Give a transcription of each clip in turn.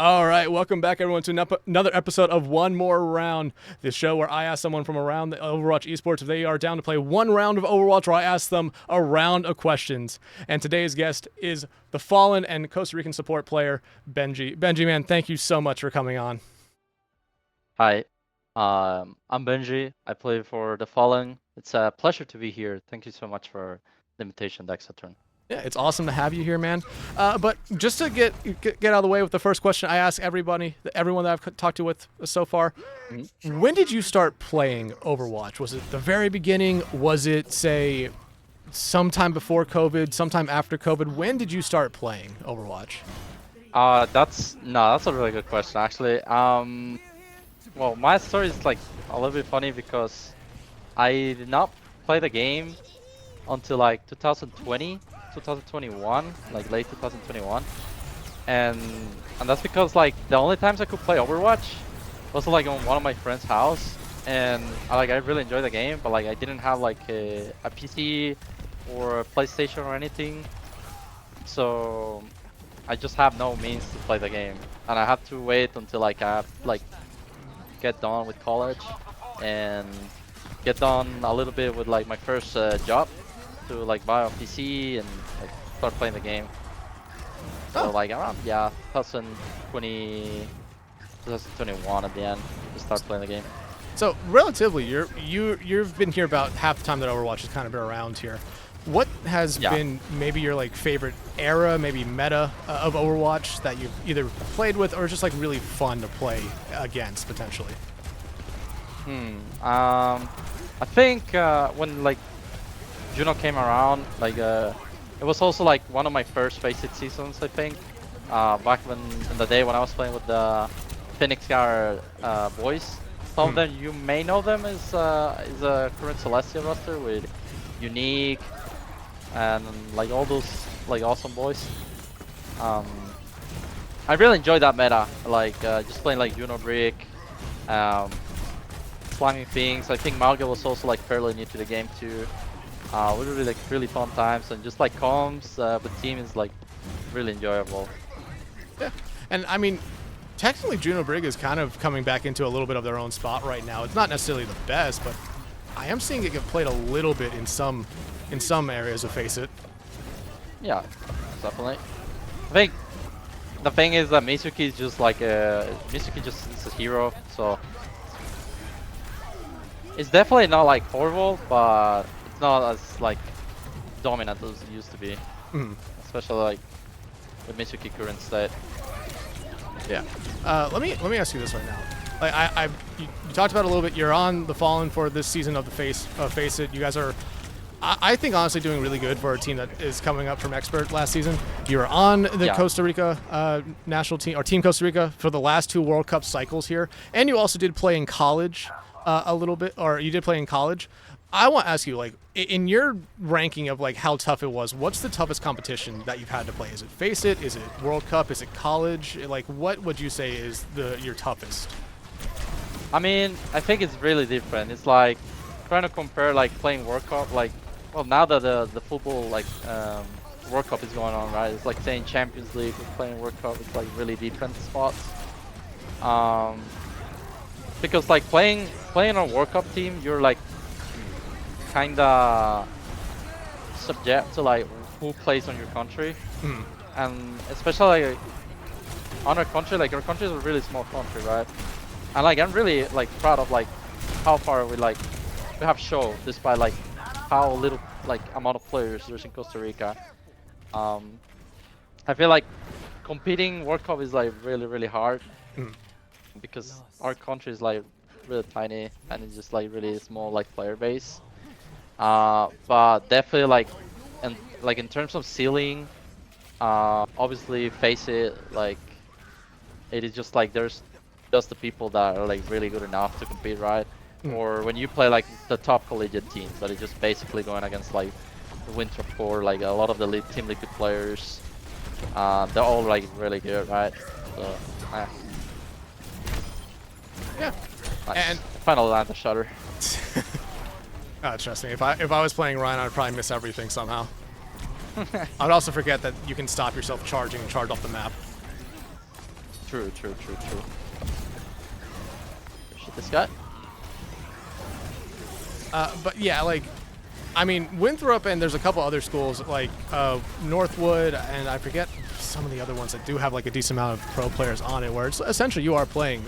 All right, welcome back, everyone, to another episode of One More Round, the show where I ask someone from around the Overwatch Esports if they are down to play one round of Overwatch, where I ask them a round of questions. And today's guest is the Fallen and Costa Rican support player, Benji. Benji, man, thank you so much for coming on. Hi, I'm Benji. I play for the Fallen. It's a pleasure to be here. Thank you so much for the invitation, Dexatron. Yeah, it's awesome to have you here, man. But just to get out of the way with the first question, I ask everyone that I've talked to with so far, when did you start playing Overwatch? Was it the very beginning? Was it, say, sometime before COVID, sometime after COVID? When did you start playing Overwatch? That's a really good question, actually. Well, my story is like a little bit funny because I did not play the game until like 2020, 2021, like late 2021, and that's because like the only times I could play Overwatch was like on one of my friend's house, and I really enjoyed the game, but like I didn't have like a PC or a PlayStation or anything, so I just have no means to play the game, and I have to wait until like I get done with college and get done a little bit with like my first job to like buy a PC and like start playing the game. So like around 2020, 2021 at the end to start playing the game. So relatively, you've been here about half the time that Overwatch has kind of been around here. What has been maybe your like favorite era, maybe meta of Overwatch that you've either played with or just like really fun to play against potentially? I think when like Juno came around, like it was also like one of my first Face It seasons, I think. Back in the day when I was playing with the Phoenix Guard boys. Some of them you may know them is a current Celestia roster with Unique and like all those like awesome boys. I really enjoyed that meta, like just playing like Juno Brick, slamming things. I think Malga was also like fairly new to the game too. Really like really fun times, and just like comms, the team is like really enjoyable. Yeah, and I mean, technically Juno Brig is kind of coming back into a little bit of their own spot right now. It's not necessarily the best, but I am seeing it get played a little bit in some areas of Face It. Yeah, definitely. I think the thing is that Mitsuki is just like Mitsuki just is a hero, so it's definitely not like horrible, but it's not as like dominant as it used to be. Especially like with Mitsuki current state. Yeah. Let me ask you this right now. Like you talked about it a little bit. You're on the Fallen for this season of the Face It. You guys are, I think, honestly doing really good for a team that is coming up from Expert last season. You were on the Costa Rica national team, or Team Costa Rica, for the last two World Cup cycles here, and you also did play in college a little bit, or you did play in college. I want to ask you, like, in your ranking of like how tough it was, what's the toughest competition that you've had to play? Is it Face It? Is it World Cup? Is it college? Like, what would you say is your toughest? I mean, I think it's really different. It's like trying to compare like playing World Cup, like, well, now that the football like World Cup is going on, right? It's like saying Champions League with playing World Cup. It's like really different spots. Because like playing on a World Cup team, you're like kinda subject to like who plays on your country, and especially like, on our country, like our country is a really small country, right? And like I'm really like proud of like how far we have shown despite like how little like amount of players there's in Costa Rica. I feel like competing World Cup is like really hard because our country is like really tiny and it's just like really small like player base. But definitely like in terms of ceiling, obviously Face It, like it is just like there's just the people that are like really good enough to compete, right? Or when you play like the top collegiate teams that is just basically going against like the Winter Four, like a lot of the Team Liquid players, they're all like really good, right? So yeah. Nice. And finally land the shutter. Trust me, if I was playing Ryan, I'd probably miss everything somehow. I'd also forget that you can stop yourself charging and charge off the map. True. Shoot this guy. But yeah, like, I mean, Winthrop and there's a couple other schools like Northwood and I forget some of the other ones that do have like a decent amount of pro players on it, where it's essentially you are playing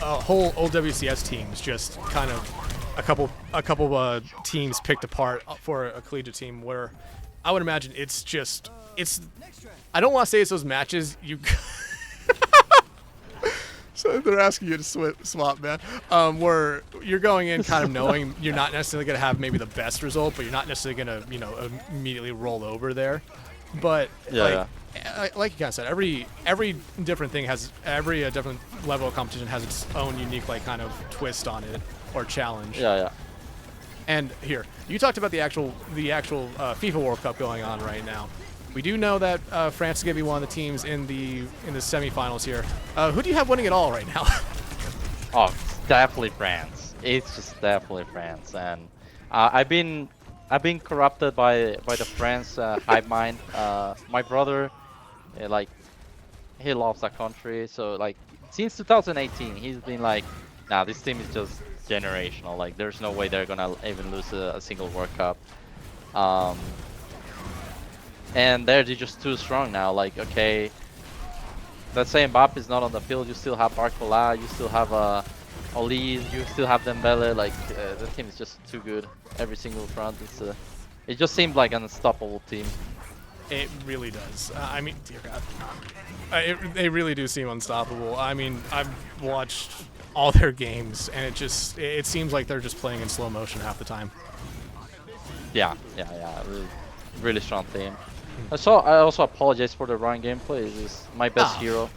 a whole old WCS teams, just kind of a couple teams picked apart for a collegiate team. Where I would imagine it's I don't want to say it's those matches you. So they're asking you to swap, man. Where you're going in kind of knowing you're not necessarily going to have maybe the best result, but you're not necessarily going to, immediately roll over there. But like you kind of said, every different thing has every different level of competition has its own unique like kind of twist on it or challenge. Yeah. And here, you talked about the actual FIFA World Cup going on right now. We do know that France is going to be one of the teams in the semifinals here. Who do you have winning it all right now? Oh, it's definitely France. It's just definitely France, and I've been corrupted by the France hype mind. My brother, like, he loves that country. So like since 2018, he's been like, nah, this team is just generational. Like, there's no way they're gonna even lose a single World Cup. And they're just too strong now. Like, okay, let's say Mbappe is not on the field, you still have Barcola, you still have Oli, you still have Dembele. Like, the team is just too good. Every single front, it just seemed like an unstoppable team. It really does. I mean, dear God, they really do seem unstoppable. I mean, I've watched all their games, and it seems like they're just playing in slow motion half the time. Yeah. Really strong team. I also apologize for the wrong gameplay. It's my best hero.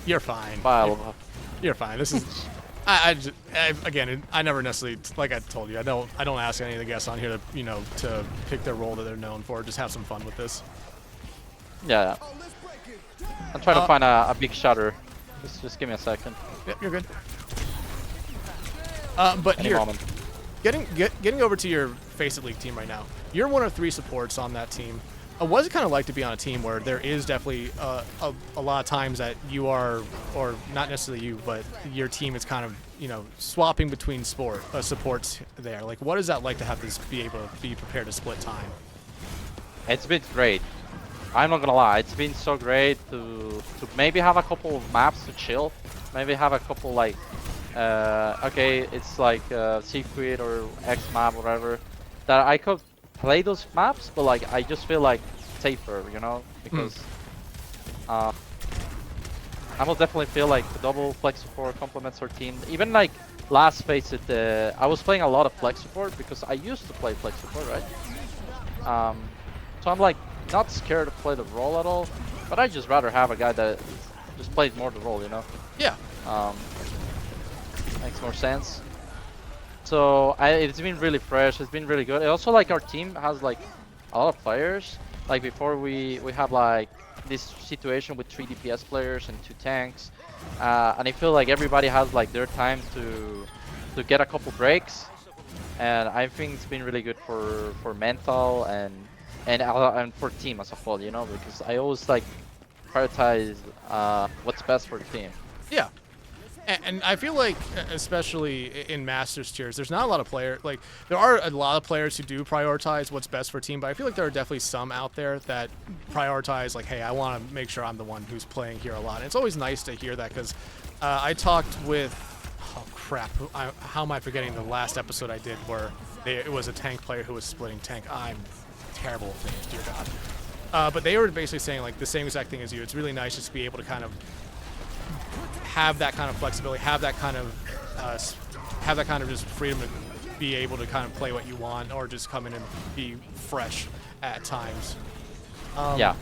You're fine. You're fine. This is. Again, I never necessarily, like I told you, I don't ask any of the guests on here to to pick their role that they're known for. Just have some fun with this. Yeah. I'm trying to find a big shutter. Just give me a second. Yep, you're good. But Any here, moment. getting over to your Face It League team right now. You're one of 3 supports on that team. What is it kind of like to be on a team where there is definitely a lot of times that you are, or not necessarily you, but your team is kind of, swapping between supports there? Like, what is that like to have this be able to be prepared to split time? It's been great. I'm not gonna lie, it's been so great to maybe have a couple of maps to chill. Maybe have a couple like, okay, it's like Secret or X map, whatever, that I could play those maps, but like I just feel like safer, because I will definitely feel like the double flex support complements our team. Even like last Face It, I was playing a lot of flex support because I used to play flex support, right? So I'm like not scared to play the role at all, but I just rather have a guy that just plays more the role, Yeah. Makes more sense. So it's been really fresh. It's been really good. And also, like, our team has like a lot of players. Like before, we have like this situation with 3 DPS players and 2 tanks, and I feel like everybody has like their time to get a couple breaks, and I think it's been really good for mental and for team as a whole. Because I always like prioritize what's best for the team. Yeah. And I feel like, especially in Masters tiers, there's not a lot of players. Like, there are a lot of players who do prioritize what's best for team, but I feel like there are definitely some out there that prioritize, like, hey, I want to make sure I'm the one who's playing here a lot. And it's always nice to hear that, because I talked with, oh crap, how am I forgetting the last episode I did where it was a tank player who was splitting tank. I'm terrible at names, dear God. But they were basically saying like the same exact thing as you. It's really nice just to be able to kind of have that kind of flexibility, have that kind of just freedom to be able to kind of play what you want, or just come in and be fresh at times. Yeah.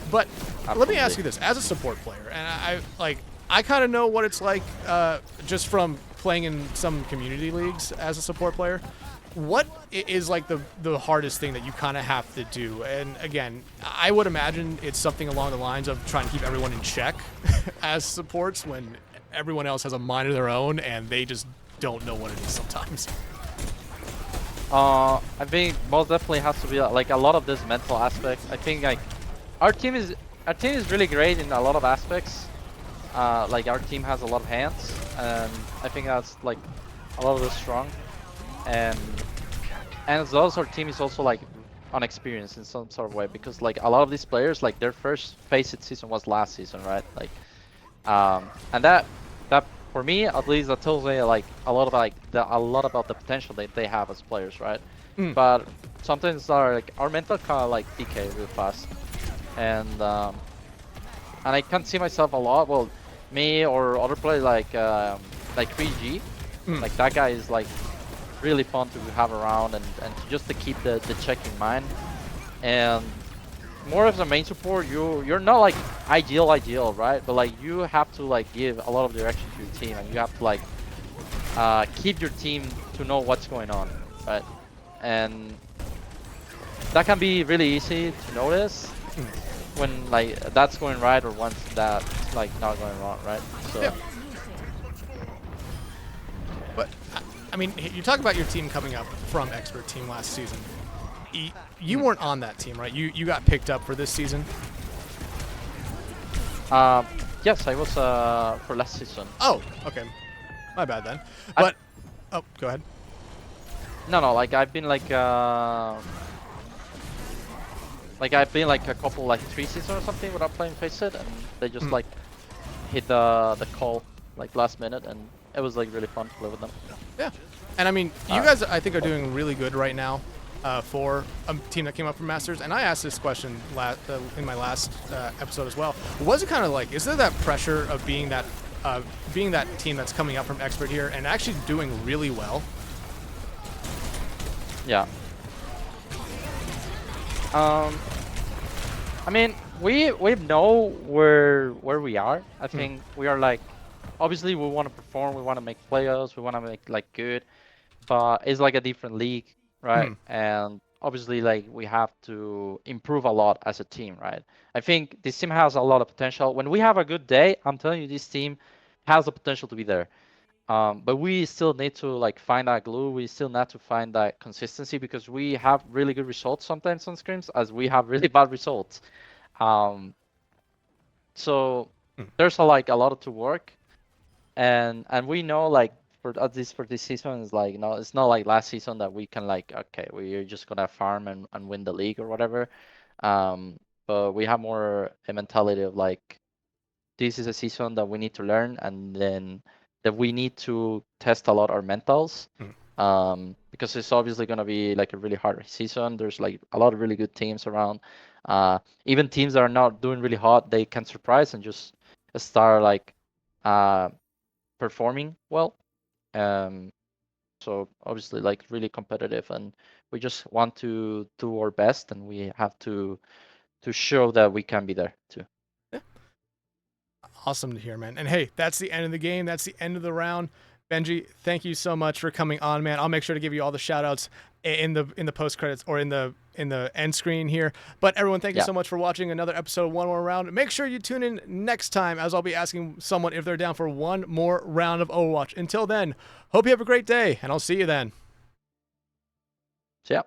But Absolutely. Let me ask you this: as a support player, and I kind of know what it's like just from playing in some community leagues as a support player. What is like the hardest thing that you kind of have to do? And again, I would imagine it's something along the lines of trying to keep everyone in check as supports when everyone else has a mind of their own and they just don't know what it is sometimes. I think most definitely has to be like a lot of this mental aspect. I think like our team is really great in a lot of aspects, like our team has a lot of hands, and I think that's like a lot of us strong, and as well as our team is also like unexperienced in some sort of way, because like a lot of these players, like their first Faceit season was last season, right? Like, and that for me at least, that tells me like a lot about a lot about the potential that they have as players, right? Mm. But sometimes our mental kind of like decay real fast, and I can't see myself a lot. Well, me or other players like 3G, Mm. like that guy is like really fun to have around, and just to keep the check in mind. And more as a main support, you're not like ideal, right? But like you have to like give a lot of direction to your team, and you have to like keep your team to know what's going on, right? And that can be really easy to notice when like that's going right, or once that's like not going wrong, right? So Yeah. But I mean, you talk about your team coming up from expert team last season. You weren't on that team, right? You got picked up for this season. yes, I was for last season. Oh, okay. My bad then. I- But oh, go ahead. No, like I've been like I've been like a couple, like 3 seasons or something without playing Faceit, and they just like hit the call like last minute, and it was like really fun to play with them. Yeah. And I mean, you guys, I think, are doing really good right now for a team that came up from Masters. And I asked this question in my last episode as well. Was it kind of like, is there that pressure of being that team that's coming up from expert here and actually doing really well? Yeah. I mean, we know where we are. I think we are like, obviously we want to perform, we want to make playoffs, we want to make like good, but it's like a different league, right? And obviously like we have to improve a lot as a team, right? I think this team has a lot of potential. When we have a good day, I'm telling you, this team has the potential to be there. But we still need to like find that glue. We still need to find that consistency, because we have really good results sometimes on scrims, as we have really bad results. So there's like a lot to work, and we know like for this season is like, no, it's not like last season that we can like, okay, we're just gonna farm and win the league or whatever. But we have more a mentality of like, this is a season that we need to learn, and then that we need to test a lot our mentals, because it's obviously going to be like a really hard season. There's like a lot of really good teams around. Even teams that are not doing really hot, they can surprise and just start like performing well. So obviously like really competitive, and we just want to do our best, and we have to show that we can be there too. Awesome to hear, man. And hey, that's the end of the game. That's the end of the round. Benji, thank you so much for coming on, man. I'll make sure to give you all the shout outs in the post credits or in the end screen here. But everyone, thank you so much for watching another episode of One More Round. Make sure you tune in next time, as I'll be asking someone if they're down for one more round of Overwatch. Until then, hope you have a great day, and I'll see you then. Yeah.